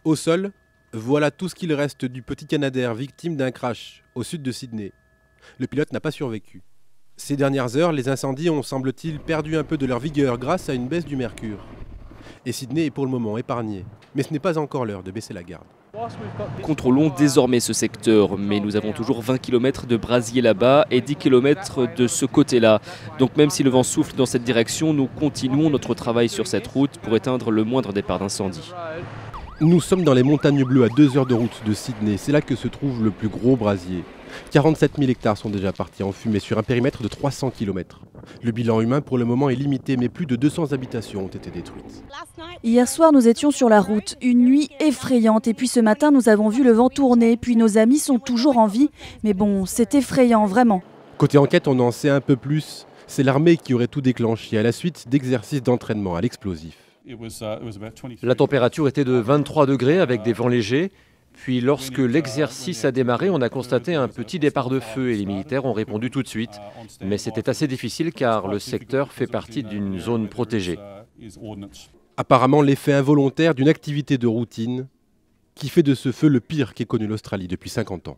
Au sol, voilà tout ce qu'il reste du petit Canadair victime d'un crash au sud de Sydney. Le pilote n'a pas survécu. Ces dernières heures, les incendies ont, semble-t-il, perdu un peu de leur vigueur grâce à une baisse du mercure. Et Sydney est pour le moment épargné. Mais ce n'est pas encore l'heure de baisser la garde. Contrôlons désormais ce secteur, mais nous avons toujours 20 km de brasier là-bas et 10 km de ce côté-là. Donc même si le vent souffle dans cette direction, nous continuons notre travail sur cette route pour éteindre le moindre départ d'incendie. Nous sommes dans les montagnes bleues à 2 heures de route de Sydney. C'est là que se trouve le plus gros brasier. 47 000 hectares sont déjà partis en fumée sur un périmètre de 300 km. Le bilan humain pour le moment est limité, mais plus de 200 habitations ont été détruites. Hier soir, nous étions sur la route. Une nuit effrayante. Et puis ce matin, nous avons vu le vent tourner. Puis nos amis sont toujours en vie. Mais bon, c'est effrayant, vraiment. Côté enquête, on en sait un peu plus. C'est l'armée qui aurait tout déclenché à la suite d'exercices d'entraînement à l'explosif. La température était de 23 degrés avec des vents légers. Puis lorsque l'exercice a démarré, on a constaté un petit départ de feu et les militaires ont répondu tout de suite. Mais c'était assez difficile car le secteur fait partie d'une zone protégée. Apparemment l'effet involontaire d'une activité de routine qui fait de ce feu le pire qu'ait connu l'Australie depuis 50 ans.